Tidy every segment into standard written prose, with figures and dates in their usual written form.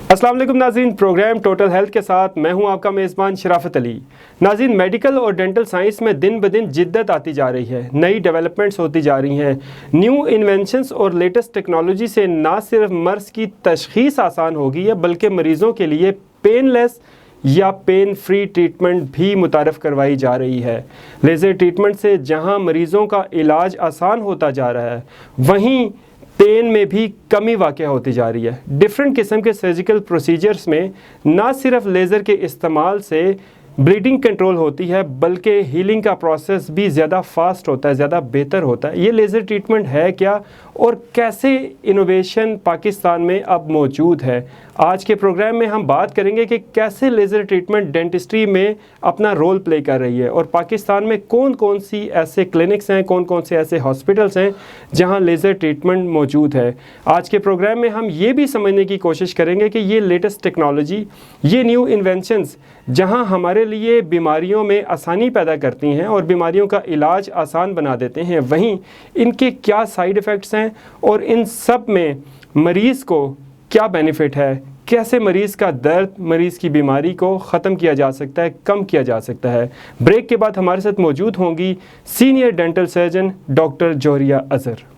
अस्सलाम वालेकुम नाज़रीन, प्रोग्राम टोटल हेल्थ के साथ मैं हूं आपका मेज़बान शराफत अली। नाज़रीन, मेडिकल और डेंटल साइंस में दिन ब दिन जिद्दत आती जा रही है, नई डेवलपमेंट्स होती जा रही हैं। न्यू इन्वेंशंस और लेटेस्ट टेक्नोलॉजी से ना सिर्फ मर्ज़ की तशख़ीस आसान हो गई है, बल्कि मरीज़ों के लिए पेनलेस या पेन फ्री ट्रीटमेंट भी मुतारफ़ करवाई जा रही है। लेज़र ट्रीटमेंट से जहाँ मरीज़ों का इलाज आसान होता जा रहा है, वहीं पेन में भी कमी वाक़या होती जा रही है। डिफरेंट किस्म के सर्जिकल प्रोसीजर्स में ना सिर्फ लेज़र के इस्तेमाल से ब्लीडिंग कंट्रोल होती है, बल्कि हीलिंग का प्रोसेस भी ज़्यादा फास्ट होता है, ज़्यादा बेहतर होता है। ये लेज़र ट्रीटमेंट है क्या और कैसे इनोवेशन पाकिस्तान में अब मौजूद है? आज के प्रोग्राम में हम बात करेंगे कि कैसे लेज़र ट्रीटमेंट डेंटिस्ट्री में अपना रोल प्ले कर रही है और पाकिस्तान में कौन कौन सी ऐसे क्लिनिक्स हैं, कौन कौन से ऐसे हॉस्पिटल्स हैं जहां लेज़र ट्रीटमेंट मौजूद है। आज के प्रोग्राम में हम ये भी समझने की कोशिश करेंगे कि ये लेटेस्ट टेक्नोलॉजी, ये न्यू इन्वेंशंस जहां हमारे लिए बीमारियों में आसानी पैदा करती हैं और बीमारियों का इलाज आसान बना देते हैं, वहीं इनके क्या साइड इफ़ेक्ट्स हैं और इन सब में मरीज़ को क्या बेनिफिट है, कैसे मरीज़ का दर्द, मरीज़ की बीमारी को ख़त्म किया जा सकता है, कम किया जा सकता है। ब्रेक के बाद हमारे साथ मौजूद होंगी senior dental surgeon doctor Zohria Azhar.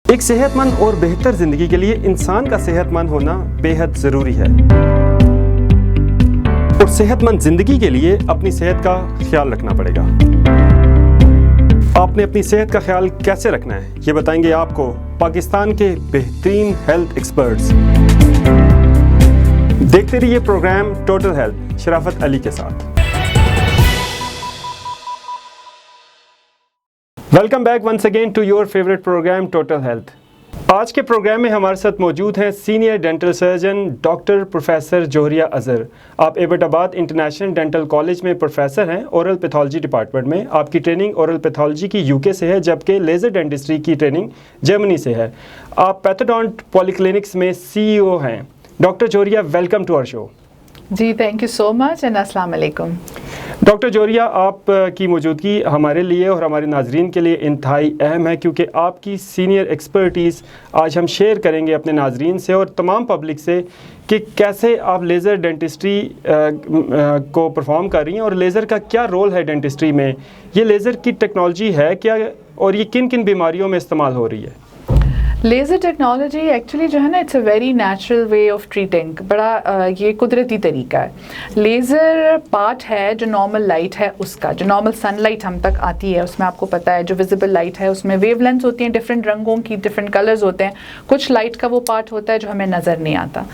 एक सेहतमंद और बेहतर ज़िंदगी के लिए इंसान का सेहतमंद होना बेहद ज़रूरी है और सेहतमंद ज़िंदगी के लिए अपनी सेहत का ख्याल रखना पड़ेगा। आपने अपनी सेहत का ख्याल कैसे रखना है, ये बताएंगे आपको पाकिस्तान के बेहतरीन हेल्थ एक्सपर्ट्स। देखते रहिए प्रोग्राम टोटल हेल्थ शराफत अली के साथ। Welcome back once again to your favourite programme total health. आज के प्रोग्राम में हमारे साथ मौजूद हैं senior dental surgeon doctor professor Zohria Azhar. आप एबटाबाद इंटरनेशनल डेंटल कॉलेज में प्रोफेसर हैं ओरल पैथोलॉजी डिपार्टमेंट में। आपकी ट्रेनिंग ओरल पैथोलॉजी की यूके से है, जबकि लेज़र डेंटिस्ट्री की ट्रेनिंग जर्मनी से है। आप पैथोडोंट पॉलीक्लिनिक्स में CEO हैं। Doctor Zohria, welcome to our show. Ji, thank you so much and अस्सलाम वालेकुम। डॉक्टर जोहरिया, आप की मौजूदगी हमारे लिए और हमारे नाजरीन के लिए इंतहाई अहम है, क्योंकि आपकी सीनियर एक्सपर्टीज़ आज हम शेयर करेंगे अपने नाजरीन से और तमाम पब्लिक से कि कैसे आप लेज़र डेंटिस्ट्री को परफॉर्म कर रही हैं और लेज़र का क्या रोल है डेंटिस्ट्री में। ये लेज़र की टेक्नोलॉजी है क्या और ये किन किन बीमारियों में इस्तेमाल हो रही है? लेज़र टेक्नोलॉजी एक्चुअली जो है ना, it's a very natural way of treating. बड़ा ये कुदरती तरीका है। लेज़र पार्ट है जो नॉर्मल लाइट है उसका, जो नॉर्मल सनलाइट हम तक आती है उसमें आपको पता है जो विजिबल लाइट है उसमें वेवलेंथ्स होती हैं, डिफरेंट रंगों की, डिफरेंट कलर्स होते हैं। कुछ लाइट का वो पार्ट होता है जो हमें नज़र नहीं आता।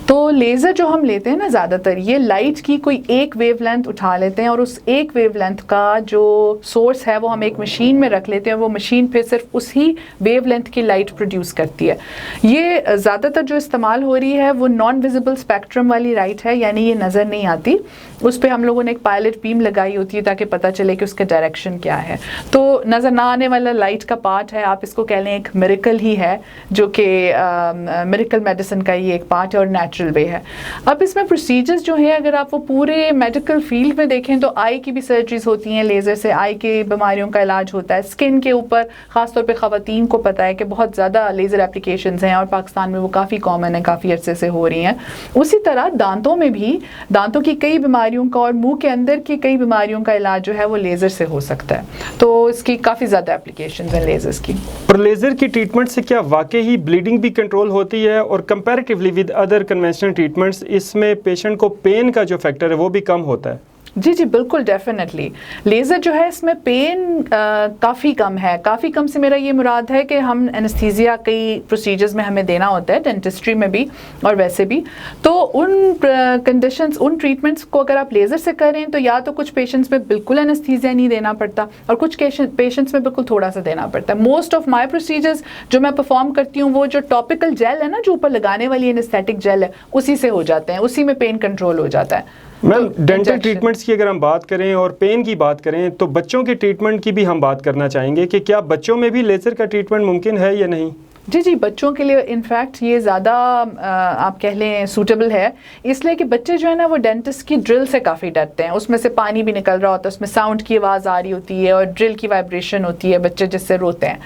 तो लेज़र जो हम लेते हैं ना, ज़्यादातर ये लाइट की कोई एक वेवलेंथ उठा लेते हैं और उस एक वेवलेंथ का जो सोर्स है वो हम एक मशीन में रख लेते हैं। वो मशीन फिर सिर्फ उसी वेवलेंथ की लाइट प्रोड्यूस करती है। ये ज़्यादातर जो इस्तेमाल हो रही है वो नॉन विजिबल स्पेक्ट्रम वाली लाइट है, यानी ये नज़र नहीं आती। उस पे हम लोगों ने एक पायलट बीम लगाई होती है ताकि पता चले कि उसका डायरेक्शन क्या है। तो नज़र ना आने वाला लाइट का पार्ट है, आप इसको कह लें एक मिरेकल ही है, जो कि मिरेकल मेडिसिन का ही एक पार्ट है और नेचुरल वे है। अब इसमें प्रोसीजर्स जो है, अगर आप वो पूरे मेडिकल फील्ड में देखें तो आई की भी सर्जरीज होती हैं लेज़र से, आई की बीमारियों का इलाज होता है। स्किन के ऊपर ख़ासतौर पर ख़वातीन को पता है कि बहुत ज़्यादा लेज़र एप्लीकेशंस हैं और पाकिस्तान में वो काफ़ी कॉमन है, काफ़ी अरसे से हो रही हैं। उसी तरह दांतों में भी, दांतों की कई बीमारियों का और मुंह के अंदर की कई बीमारियों का इलाज जो है वो लेज़र से हो सकता है। तो इसकी काफ़ी ज़्यादा एप्लीकेशंस हैं लेज़र्स की। और लेज़र की ट्रीटमेंट से क्या वाकई ही ब्लीडिंग भी कंट्रोल होती है और comparatively with other conventional treatments इसमें पेशेंट को पेन का जो फैक्टर है वो भी कम होता है? जी जी, बिल्कुल, डेफिनेटली। लेज़र जो है इसमें पेन काफ़ी कम है। काफ़ी कम से मेरा ये मुराद है कि हम एनेस्थीसिया कई प्रोसीजर्स में हमें देना होता है, डेंटिस्ट्री में भी और वैसे भी। तो उन कंडीशंस, उन ट्रीटमेंट्स को अगर आप लेज़र से करें तो या तो कुछ पेशेंट्स में बिल्कुल एनेस्थीसिया नहीं देना पड़ता और कुछ पेशेंट्स में बिल्कुल थोड़ा सा देना पड़ता है। मोस्ट ऑफ माई प्रोसीजर्स जो मैं परफॉर्म करती हूँ वो जो टॉपिकल जेल है ना, जो ऊपर लगाने वाली एनेस्थेटिक जेल है, उसी से हो जाते हैं, उसी में पेन कंट्रोल हो जाता है। मैम, डेंटल ट्रीटमेंट्स की अगर हम बात करें और पेन की बात करें तो बच्चों के ट्रीटमेंट की भी हम बात करना चाहेंगे कि क्या बच्चों में भी लेज़र का ट्रीटमेंट मुमकिन है या नहीं? जी जी, बच्चों के लिए इनफैक्ट ये ज़्यादा आप कह लें सूटेबल है, इसलिए कि बच्चे जो है ना वो डेंटिस्ट की ड्रिल से काफ़ी डरते हैं। उसमें से पानी भी निकल रहा होता है, उसमें साउंड की आवाज़ आ रही होती है और ड्रिल की वाइब्रेशन होती है, बच्चे जिससे रोते हैं।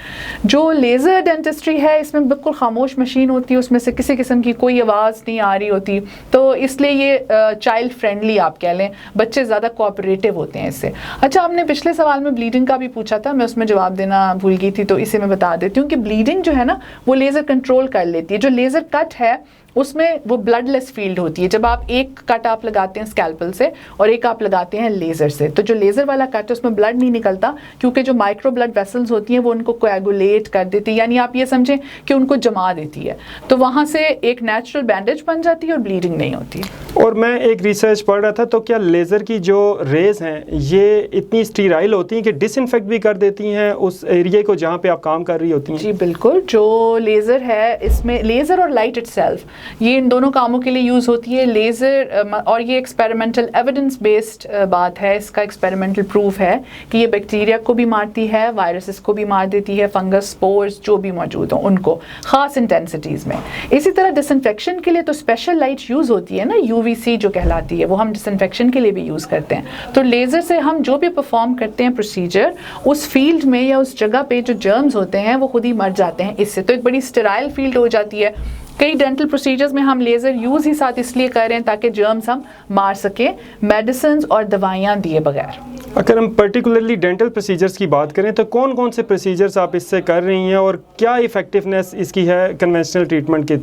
जो लेज़र डेंटिस्ट्री है इसमें बिल्कुल खामोश मशीन होती है, उसमें से किसी किस्म की कोई आवाज़ नहीं आ रही होती, तो इसलिए ये चाइल्ड फ्रेंडली आप कह लें, बच्चे ज़्यादा कोऑपरेटिव होते हैं इससे। अच्छा, आपने पिछले सवाल में ब्लीडिंग का भी पूछा था, मैं उसमें जवाब देना भूल गई थी, तो इसे मैं बता देती हूँ कि ब्लीडिंग जो है ना वो लेज़र कंट्रोल कर लेती है। जो लेज़र कट है उसमें वो ब्लडलेस फील्ड होती है। जब आप एक कट आप लगाते हैं स्कैल्पल से और एक आप लगाते हैं लेज़र से, तो जो लेज़र वाला कट है उसमें ब्लड नहीं निकलता, क्योंकि जो माइक्रो ब्लड वेसल्स होती हैं वो उनको कोएगुलेट कर देती है, यानी आप ये समझें कि उनको जमा देती है, तो वहाँ से एक नेचुरल बैंडेज बन जाती है और ब्लीडिंग नहीं होती। और मैं एक रिसर्च पढ़ रहा था, तो क्या लेज़र की जो रेज़ हैं ये इतनी स्टीराइल होती हैं कि डिसइंफेक्ट भी कर देती हैं उस एरिया को जहाँ पे आप काम कर रही होती हैं? जी बिल्कुल, जो लेज़र है इसमें लेज़र और लाइट इटसेल्फ ये इन दोनों कामों के लिए यूज़ होती है। लेज़र और ये एक्सपेरिमेंटल एविडेंस बेस्ड बात है, इसका एक्सपेरिमेंटल प्रूफ है कि ये बैक्टीरिया को भी मारती है, वायरसेस को भी मार देती है, फंगस स्पोर्स जो भी मौजूद हों उनको ख़ास इंटेंसिटीज़ में। इसी तरह डिसइंफेक्शन के लिए तो स्पेशल लाइट यूज़ होती है ना, UVC जो कहलाती है, वो हम डिसइंफेक्शन के लिए भी यूज़ करते हैं। तो लेज़र से हम जो भी परफॉर्म करते हैं प्रोसीजर, उस फील्ड में या उस जगह पे जो जर्म्स होते हैं वो खुद ही मर जाते हैं इससे, तो एक बड़ी स्टेराइल फील्ड हो जाती है। कई डेंटल प्रोसीजर्स में हम लेज़र यूज़ ही साथ इसलिए कर रहे हैं ताकि जर्म्स हम मार सकें मेडिसिन और दवाइयाँ दिए बगैर। अगर हम पर्टिकुलरली डेंटल प्रोसीजर्स की बात करें तो कौन कौन से प्रोसीजर्स आप इससे कर रही हैं और क्या इफ़ेक्टिवनेस इसकी है कन्वेंशनल ट्रीटमेंट के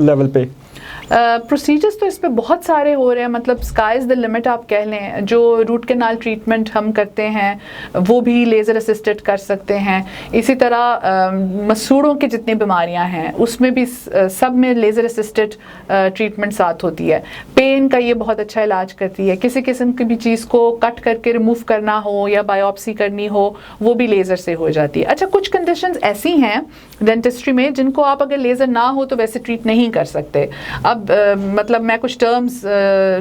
लेवल पे? प्रोसीजर्स तो इस पे बहुत सारे हो रहे हैं, मतलब स्काई इज़ द लिमिट आप कह लें। जो रूट कैनाल ट्रीटमेंट हम करते हैं वो भी लेज़र असिस्टेड कर सकते हैं। इसी तरह मसूड़ों की जितनी बीमारियां हैं उसमें भी सब में लेज़र असिस्टेड ट्रीटमेंट साथ होती है। पेन का ये बहुत अच्छा इलाज करती है। किसी किस्म की भी चीज़ को कट करके रिमूव करना हो या बायोप्सी करनी हो वो भी लेज़र से हो जाती है। अच्छा, कुछ कंडीशंस ऐसी हैं डेंटिस्ट्री में जिनको आप अगर लेज़र ना हो तो वैसे ट्रीट नहीं कर सकते। अब मतलब मैं कुछ टर्म्स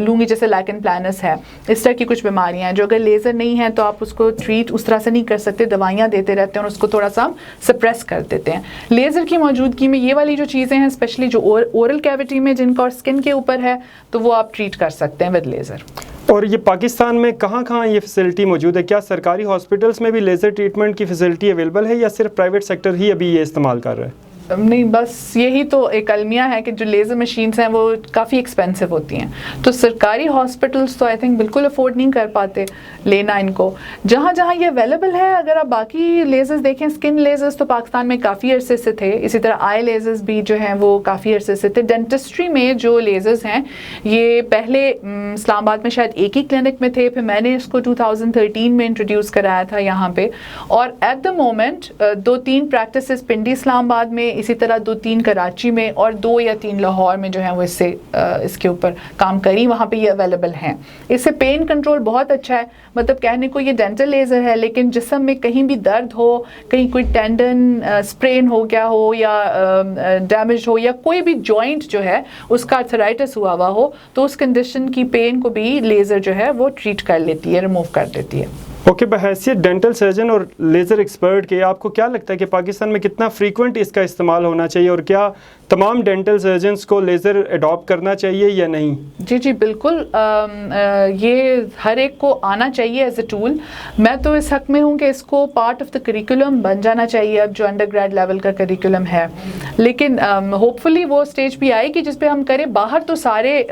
लूँगी, जैसे लैकन प्लानस है, इस तरह की कुछ बीमारियां हैं जो अगर लेज़र नहीं है तो आप उसको ट्रीट उस तरह से नहीं कर सकते, दवाइयाँ देते रहते हैं और उसको थोड़ा सा हम सप्रेस कर देते हैं। लेज़र की मौजूदगी में ये वाली जो चीज़ें हैं, स्पेशली जो ओरल कैविटी में जिनका और स्किन के ऊपर है, तो वो आप ट्रीट कर सकते हैं विद लेज़र। और ये पाकिस्तान में कहाँ ये फैसिलिटी मौजूद है? क्या सरकारी हॉस्पिटल्स में भी लेज़र ट्रीटमेंट की फैसिलिटी अवेलेबल है या सिर्फ प्राइवेट सेक्टर ही अभी ये इस्तेमाल कर रहा है? नहीं, बस यही तो एक अलमिया है कि जो लेज़र मशीन्स हैं वो काफ़ी एक्सपेंसिव होती हैं, तो सरकारी हॉस्पिटल्स तो आई थिंक बिल्कुल अफोर्ड नहीं कर पाते लेना इनको। जहाँ जहाँ ये अवेलेबल है, अगर आप बाकी लेज़र्स देखें, स्किन लेज़र्स तो पाकिस्तान में काफ़ी अरसे से थे, इसी तरह आई लेज़र्स भी जो हैं वो काफ़ी अरसे से थे। डेंटिस्ट्री में जो लेज़र्स हैं ये पहले इस्लामाबाद में शायद एक ही क्लिनिक में थे, फिर मैंने इसको 2013 में इंट्रोड्यूस कराया था यहाँ पे, और एट द मोमेंट 2-3 प्रैक्टिसेस पिंडी इस्लामाबाद में, इसी तरह 2-3 कराची में और 2 या 3 लाहौर में जो है वो इसके ऊपर काम करी, वहाँ पे ये अवेलेबल हैं। इससे पेन कंट्रोल बहुत अच्छा है, मतलब कहने को ये डेंटल लेज़र है लेकिन जिस्म में कहीं भी दर्द हो, कहीं कोई टेंडन स्प्रेन हो गया हो या डैमेज हो या कोई भी जॉइंट जो है उसका आर्थराइटिस हुआ हुआ हो, तो उस कंडीशन की पेन को भी लेज़र जो है वो ट्रीट कर लेती है, रिमूव कर देती है। ओके, बहैसियत डेंटल सर्जन और लेज़र एक्सपर्ट के आपको क्या लगता है कि पाकिस्तान में कितना फ्रीक्वेंट इसका इस्तेमाल होना चाहिए और क्या तमाम डेंटल सर्जन्स को लेज़र अडॉप्ट करना चाहिए या नहीं? जी जी बिल्कुल, ये हर एक को आना चाहिए एज अ टूल। मैं तो इस हक में हूँ कि इसको पार्ट ऑफ द करिकुलम बन जाना चाहिए अब जो अंडर ग्रेड लेवल का करिकुलम है, लेकिन होपफुली वो स्टेज भी आएगी जिस पे हम करें। बाहर तो सारे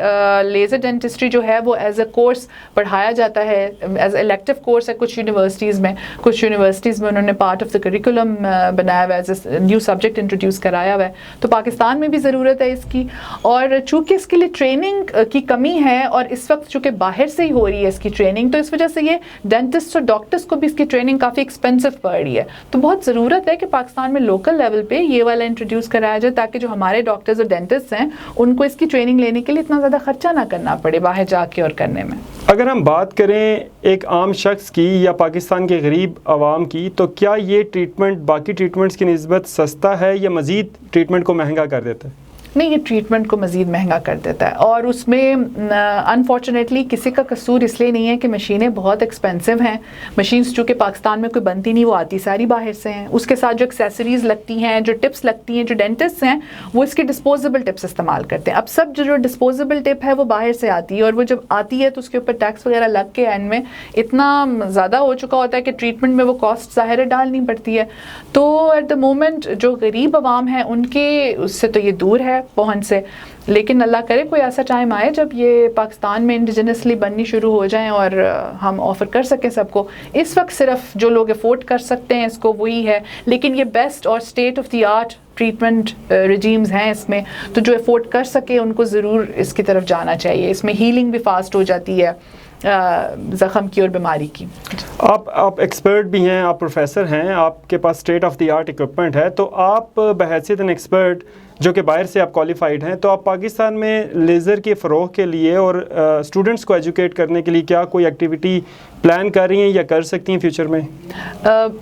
लेज़र डेंटिस्ट्री जो है वो एज अ कोर्स पढ़ाया जाता है, एज इलेक्टिव कोर्स है कुछ यूनिवर्सिटीज़ में उन्होंने पार्ट ऑफ द करिकुलम बनाया हुआ है, as a new subject introduce कराया हुआ है। तो पाकिस्तान में भी ज़रूरत है इसकी, और चूँकि इसके लिए ट्रेनिंग की कमी है और इस वक्त चूँकि बाहर से ही हो रही है इसकी ट्रेनिंग, तो इस वजह से ये डेंटिस्ट और डॉक्टर्स को भी इसकी ट्रेनिंग काफ़ी एक्सपेंसिव पड़ रही है। तो बहुत ज़रूरत है कि पाकिस्तान में लोकल लेवल पे ये वाला इंट्रोड्यूस कराया जाए ताकि जो हमारे डॉक्टर्स और डेंटिस्ट हैं उनको इसकी ट्रेनिंग लेने के लिए इतना ज़्यादा खर्चा ना करना पड़े बाहर जाके और करने में। अगर हम बात करें एक आम शख्स की या पाकिस्तान के गरीब आवाम की, तो क्या ये ट्रीटमेंट बाकी ट्रीटमेंट्स की निस्बत सस्ता है या मज़ीद ट्रीटमेंट को महंगा कर देता है? नहीं, ये ट्रीटमेंट को मज़ीद महंगा कर देता है। और उसमें अनफॉर्चुनेटली किसी का कसूर इसलिए नहीं है कि मशीनें बहुत एक्सपेंसिव हैं। मशीन्स जो कि पाकिस्तान में कोई बनती नहीं, वो आती सारी बाहर से हैं। उसके साथ जो एक्सेसरीज़ लगती हैं, जो टिप्स लगती हैं, जो डेंटिस्ट हैं वो इसके डिस्पोजेबल टिप्स इस्तेमाल करते हैं। अब सब जो डिस्पोजेबल टिप है वो बाहर से आती है, और वो जब आती है तो उसके ऊपर टैक्स वगैरह लग के एंड में इतना ज़्यादा हो चुका होता है कि ट्रीटमेंट में वो कॉस्ट ज़ाहिर है डालनी पड़ती है। तो एट द मोमेंट जो गरीब आवाम है उनके उससे तो ये दूर है पहुंच से, लेकिन अल्लाह करे कोई ऐसा टाइम आए जब ये पाकिस्तान में इंडिजिनसली बननी शुरू हो जाएं और हम ऑफ़र कर सकें सबको। इस वक्त सिर्फ जो लोग अफोर्ड कर सकते हैं इसको वही है, लेकिन ये बेस्ट और state of the art treatment regimes हैं इसमें, तो जो अफोर्ड कर सके उनको ज़रूर इसकी तरफ जाना चाहिए। इसमें हीलिंग भी फास्ट हो जाती है ज़ख़म की और बीमारी की। आप एक्सपर्ट भी हैं, आप प्रोफेसर हैं, आपके पास state of the art equipment है, तो आप बहैसियत एन एक्सपर्ट जो कि बाहर से आप क्वालिफाइड हैं, तो आप पाकिस्तान में लेज़र के फ़रोग़ के लिए और स्टूडेंट्स को एजुकेट करने के लिए क्या कोई एक्टिविटी प्लान कर रही हैं या कर सकती हैं फ्यूचर में?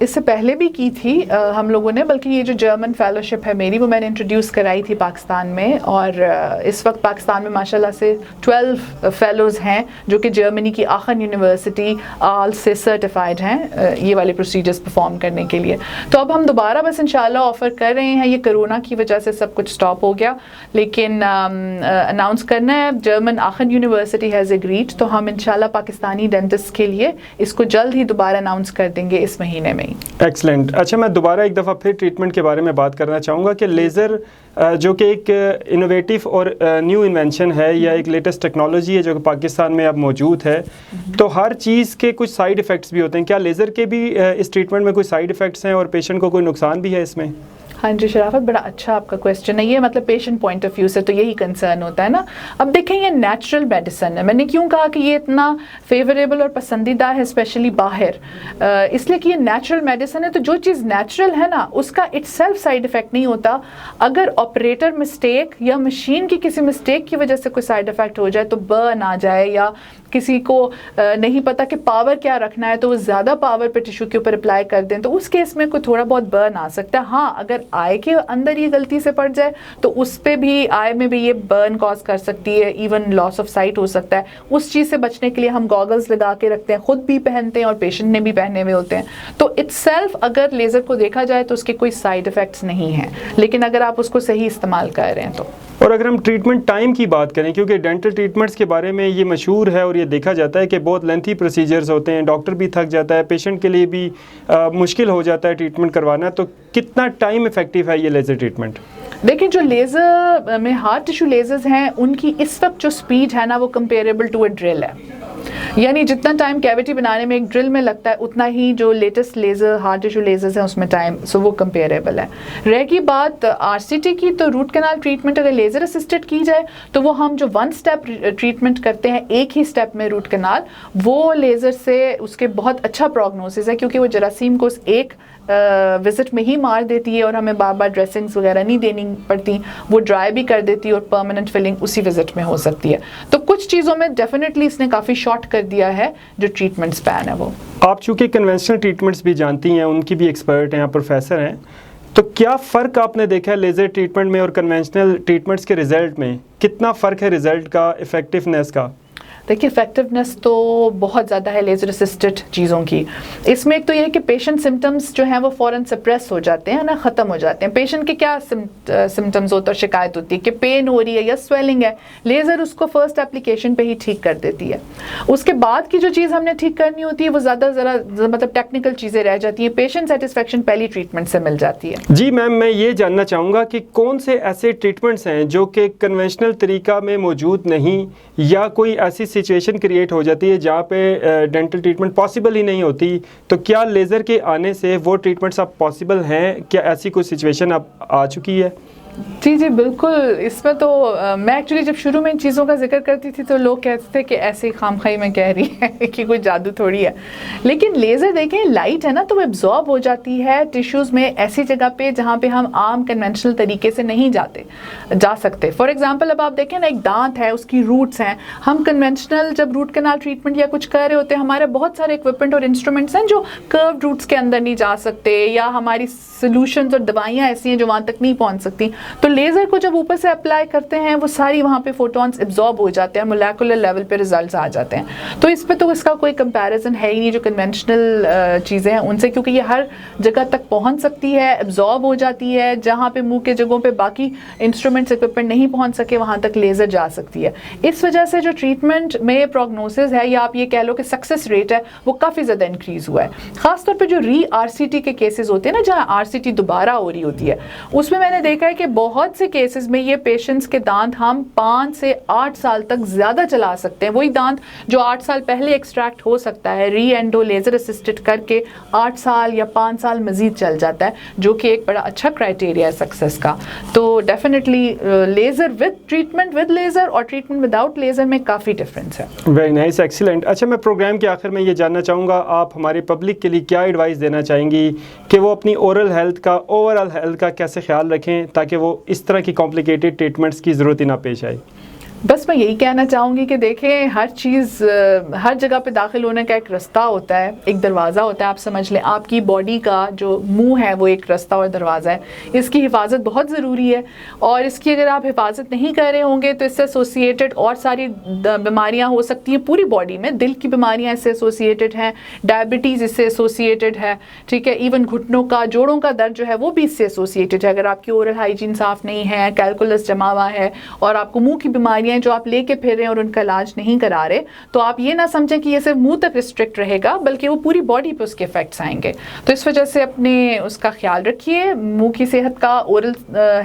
इससे पहले भी की थी हम लोगों ने, बल्कि ये जो जर्मन फेलोशिप है मेरी वो मैंने इंट्रोड्यूस कराई थी पाकिस्तान में। और इस वक्त पाकिस्तान में माशाल्लाह से 12 फेलोज़ हैं जो कि जर्मनी की आखन यूनिवर्सिटी आल से सर्टिफाइड हैं ये वाले प्रोसीजर्स परफॉर्म करने के लिए। तो अब हम दोबारा बस इंशाल्लाह ऑफ़र कर रहे हैं। ये कोरोना की वजह से सब कुछ स्टॉप हो गया, लेकिन अनाउंस करना है, जर्मन आखन यूनिवर्सिटी हैज़ एग्रीड, तो हम इंशाल्लाह पाकिस्तानी डेंटिस्ट के लिए इसको जल्द ही दोबारा अनाउंस कर देंगे इस महीने में ही। एक्सलेंट। अच्छा, मैं दोबारा एक दफ़ा फिर ट्रीटमेंट के बारे में बात करना चाहूँगा कि लेज़र जो कि एक इनोवेटिव और न्यू इन्वेंशन है या एक लेटेस्ट टेक्नोलॉजी है जो कि पाकिस्तान में अब मौजूद है, तो हर चीज़ के कुछ साइड इफ़ेक्ट्स भी होते हैं। क्या लेज़र के भी इस ट्रीटमेंट में कोई साइड इफ़ेक्ट्स हैं और पेशेंट को कोई नुकसान भी है इसमें? हाँ जी शराफत, बड़ा अच्छा आपका क्वेश्चन है ये। मतलब पेशेंट पॉइंट ऑफ व्यू से तो यही कंसर्न होता है ना। अब देखें, ये नेचुरल मेडिसिन है। मैंने क्यों कहा कि ये इतना फेवरेबल और पसंदीदा है स्पेशली बाहर, इसलिए कि ये नेचुरल मेडिसिन है। तो जो चीज़ नेचुरल है ना उसका इटसेल्फ साइड इफ़ेक्ट नहीं होता। अगर ऑपरेटर मिस्टेक या मशीन की किसी मिस्टेक की वजह से कोई साइड इफ़ेक्ट हो जाए, तो बर्न आ जाए, या किसी को नहीं पता कि पावर क्या रखना है तो वो ज़्यादा पावर पे टिश्यू के ऊपर अप्लाई कर दें, तो उस केस में कोई थोड़ा बहुत बर्न आ सकता है। हाँ, अगर आई के अंदर ये गलती से पड़ जाए तो उस पे भी, आई में भी ये बर्न कॉज कर सकती है, इवन लॉस ऑफ साइट हो सकता है। उस चीज़ से बचने के लिए हम गॉगल्स लगा के रखते हैं, खुद भी पहनते हैं और पेशेंट ने भी पहने हुए होते हैं। तो इटसेल्फ अगर लेज़र को देखा जाए तो उसके कोई साइड इफ़ेक्ट्स नहीं हैं, लेकिन अगर आप उसको सही इस्तेमाल कर रहे हैं तो। और अगर हम ट्रीटमेंट टाइम की बात करें, क्योंकि डेंटल ट्रीटमेंट्स के बारे में ये मशहूर है और ये देखा जाता है कि बहुत लेंथी प्रोसीजर्स होते हैं, डॉक्टर भी थक जाता है, पेशेंट के लिए भी मुश्किल हो जाता है ट्रीटमेंट करवाना, तो कितना टाइम इफ़ेक्टिव है ये लेज़र ट्रीटमेंट? देखिए, जो लेज़र में हार्ड टिश्यू लेज़र्स हैं उनकी इस वक्त जो स्पीड है ना वो कंपेरेबल टू अ ड्रिल है। यानी जितना टाइम कैविटी बनाने में एक ड्रिल में लगता है उतना ही जो latest laser hard tissue lasers हैं उसमें टाइम, सो वो कंपेरेबल है। रहेगी बात आरसीटी की, तो रूट कैनाल ट्रीटमेंट अगर लेज़र असिस्टेड की जाए तो वो हम जो 1 स्टेप ट्रीटमेंट करते हैं, एक ही स्टेप में रूट कैनाल, वो लेज़र से उसके बहुत अच्छा प्रोग्नोसिस है, क्योंकि वो जरासीम को एक विजिट में ही मार देती है और हमें बार बार ड्रेसिंग्स वगैरह नहीं देनी पड़ती, वो ड्राई भी कर देती है और परमानेंट फिलिंग उसी विजिट में हो सकती है। तो कुछ चीज़ों में डेफिनेटली इसने काफ़ी शॉर्ट कर दिया है जो ट्रीटमेंट स्पैन है वो। आप चूँकि कन्वेंशनल ट्रीटमेंट्स भी जानती हैं, उनकी भी एक्सपर्ट हैं, आप प्रोफेसर हैं, तो क्या फ़र्क आपने देखा है लेज़र ट्रीटमेंट में और कन्वेंशनल ट्रीटमेंट्स के रिज़ल्ट में? कितना फ़र्क है रिज़ल्ट का, इफ़ेक्टिवनेस का? देखिए, इफेक्टिवनेस तो बहुत ज़्यादा है लेज़र असिस्टेड चीज़ों की। इसमें एक तो ये है कि पेशेंट सिम्टम्स जो हैं वो फ़ौरन सप्रेस हो जाते हैं ना, ख़त्म हो जाते हैं। पेशेंट के क्या सिम्टम्स होते हैं, शिकायत होती है कि पेन हो रही है या स्वेलिंग है, लेज़र उसको फर्स्ट एप्लीकेशन पे ही ठीक कर देती है। उसके बाद की जो चीज़ हमने ठीक करनी होती है वो ज़रा मतलब टेक्निकल चीज़ें रह जाती हैं। पेशेंट सेटिस्फेक्शन पहली ट्रीटमेंट से मिल जाती है। जी मैम, मैं ये जानना चाहूँगा कि कौन से ऐसे ट्रीटमेंट्स हैं जो कि कन्वेंशनल तरीका में मौजूद नहीं, या कोई ऐसी सिचुएशन क्रिएट हो जाती है जहाँ पे डेंटल ट्रीटमेंट पॉसिबल ही नहीं होती, तो क्या लेज़र के आने से वो ट्रीटमेंट्स अब पॉसिबल हैं? क्या ऐसी कोई सिचुएशन अब आ चुकी है? जी जी बिल्कुल। इसमें तो मैं एक्चुअली जब शुरू में इन चीज़ों का जिक्र करती थी तो लोग कहते थे कि ऐसे ही खामखाई में कह रही है कि कोई जादू थोड़ी है, लेकिन लेज़र देखें लाइट है ना, तो वो एब्जॉर्ब हो जाती है टिश्यूज़ में ऐसी जगह पे जहाँ पे हम आम कन्वेंशनल तरीके से नहीं जा सकते। फॉर एग्जांपल, अब आप देखें ना, एक दांत है, उसकी रूट्स हैं, हम कन्वेंशनल जब रूट कैनाल ट्रीटमेंट या कुछ कर रहे होते हैं, हमारे बहुत सारे इक्विपमेंट और इंस्ट्रूमेंट्स हैं जो कर्व रूट्स के अंदर नहीं जा सकते, या हमारी सोल्यूशंस और दवाइयाँ ऐसी हैं जो वहाँ तक नहीं पहुँच सकती। तो लेज़र को जब ऊपर से अप्लाई करते हैं वो सारी वहाँ पे फोटॉन्स एब्जॉर्ब हो जाते हैं, मोलेकुलर लेवल पे रिजल्ट्स आ जाते हैं। तो इस पे तो इसका कोई कंपैरिजन है ही नहीं जो कन्वेंशनल चीज़ें हैं उनसे, क्योंकि ये हर जगह तक पहुँच सकती है, एब्जॉर्ब हो जाती है। जहाँ पे मुंह के जगहों पे बाकी इंस्ट्रूमेंट्स इक्विपमेंट नहीं पहुँच सके वहाँ तक लेज़र जा सकती है। इस वजह से जो ट्रीटमेंट में प्रोग्नोसिस है या आप ये कह लो कि सक्सेस रेट है वो काफ़ी ज़्यादा इंक्रीज़ हुआ है। ख़ासतौर पर जो RCT के केसेस होते हैं ना, जहाँ RCT दोबारा हो रही होती है, उसमें मैंने देखा है कि बहुत से केसेस में ये पेशेंट्स के दांत हम 5 से 8 साल तक ज़्यादा चला सकते हैं। वही दांत जो 8 साल पहले एक्सट्रैक्ट हो सकता है री-एंडो लेज़र असिस्टेड करके 8 साल या 5 साल मज़ीद चल जाता है, जो कि एक बड़ा अच्छा क्राइटेरिया है सक्सेस का। तो definitely laser with treatment with laser और ट्रीटमेंट विदाउट लेज़र में काफ़ी डिफरेंस है। Very nice, excellent. अच्छा, मैं प्रोग्राम के आखिर में ये जानना चाहूँगा, आप हमारे पब्लिक के लिए क्या एडवाइस देना चाहेंगी कि वो अपनी ओरल हेल्थ का, ओवरऑल हेल्थ का कैसे ख्याल रखें ताकि वो इस तरह की कॉम्प्लिकेटेड ट्रीटमेंट्स की ज़रूरत ही ना पेश आए? बस मैं यही कहना चाहूँगी कि देखें, हर चीज़ हर जगह पे दाखिल होने का एक रास्ता होता है, एक दरवाज़ा होता है। आप समझ लें आपकी बॉडी का जो मुंह है वो एक रास्ता और दरवाज़ा है। इसकी हिफाजत बहुत ज़रूरी है और इसकी अगर आप हिफाजत नहीं कर रहे होंगे तो इससे एसोसिएटेड और सारी बीमारियाँ हो सकती हैं पूरी बॉडी में। दिल की बीमारियाँ इससे एसोसिएटेड हैं, डायबिटीज़ इससे एसोसिएटेड है, ठीक है। इवन घुटनों का, जोड़ों का दर्द जो है वो भी इससे एसोसिएटेड है। अगर आपकी ओरल हाइजीन साफ़ नहीं है, कैलकुलस जमा हुआ है और आपको मुँह की बीमारियाँ जो आप लेके फिर रहे हैं और उनका इलाज नहीं करा रहे, तो आप ये ना समझें कि ये सिर्फ मुंह तक रिस्ट्रिक्ट रहेगा, बल्कि वो पूरी बॉडी पे उसके इफेक्ट्स आएंगे। तो इस वजह से अपने उसका ख्याल रखिए, मुंह की सेहत का, ओरल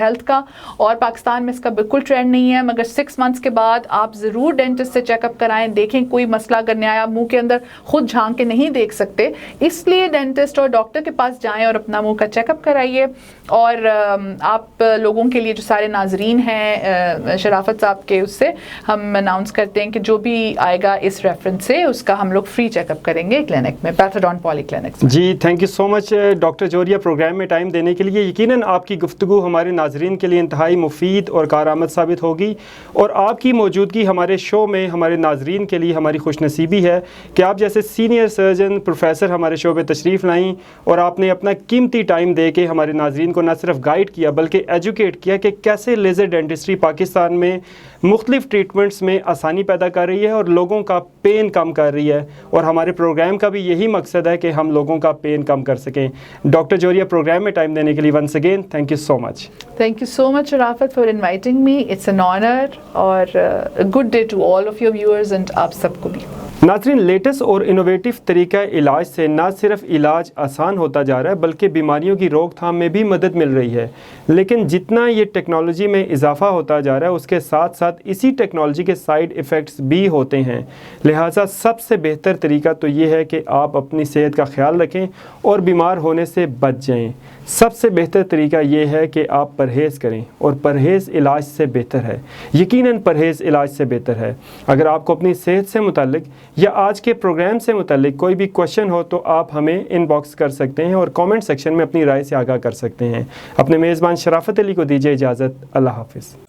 हेल्थ का। और पाकिस्तान में इसका बिल्कुल ट्रेंड नहीं है, मगर 6 मंथ्स के बाद आप ज़रूर डेंटिस्ट से चेकअप कराएं, देखें कोई मसला अगर नहीं आया। आप मुँह के अंदर खुद झांक के नहीं देख सकते, इसलिए डेंटिस्ट और डॉक्टर के पास जाएँ और अपना मुँह का चेकअप कराइए। और आप लोगों के लिए, जो सारे नाजरीन हैं शराफत साहब के, उससे हम अनाउंस करते हैं कि जो भी आएगा इस रेफरेंस से उसका हम लोग फ्री चेकअप करेंगे क्लिनिक में, पैथोडोंट पॉलीक्लिनिक्स में। जी, thank you so much doctor Zohria, programme में टाइम देने के लिए। यकीनन आपकी गुफ्तगू हमारे नाजरीन के लिए इंतहाई मुफीद और कारआमद साबित होगी और आपकी मौजूदगी हमारे शो में हमारे नाजरीन के लिए हमारी खुशनसीबी है कि आप जैसे सीनियर सर्जन प्रोफेसर हमारे शो पर तशरीफ़ लाईं और आपने अपना कीमती टाइम दे के हमारे नाजरीन को न सिर्फ गाइड किया बल्कि एजुकेट किया कि कैसे लेज़र डेंटिस्ट्री पाकिस्तान में मुख्तलिफ ट्रीटमेंट्स में आसानी पैदा कर रही है और लोगों का पेन कम कर रही है। और हमारे प्रोग्राम का भी यही मकसद है कि हम लोगों का पेन कम कर सकें। डॉक्टर जोहरिया, प्रोग्राम में टाइम देने के लिए once again thank you so much. Thank you so much Sharafat for inviting me, it's an honour और good day to all of your viewers and आप सबको भी। नाज़रीन, लेटेस्ट और इनोवेटिव तरीका इलाज से न सिर्फ इलाज आसान होता जा रहा है बल्कि बीमारियों की रोकथाम में भी मदद मिल रही है। लेकिन जितना ये टेक्नोलॉजी में इजाफा होता जा रहा है उसके साथ साथ इसी टेक्नोलॉजी के साइड इफ़ेक्ट्स भी होते हैं। लिहाजा सबसे बेहतर तरीका तो ये है कि आप अपनी सेहत का ख्याल रखें और बीमार होने से बच जाएं। सबसे बेहतर तरीका ये है कि आप परहेज़ करें और परहेज़ इलाज से बेहतर है। यकीनन परहेज़ इलाज से बेहतर है। अगर आपको अपनी सेहत से मुताल्लिक या आज के प्रोग्राम से मुताल्लिक कोई भी क्वेश्चन हो तो आप हमें इनबॉक्स कर सकते हैं और कमेंट सेक्शन में अपनी राय से आगाह कर सकते हैं। अपने मेज़बान शराफत अली को दीजिए इजाज़त। अल्लाह हाफ़िज़।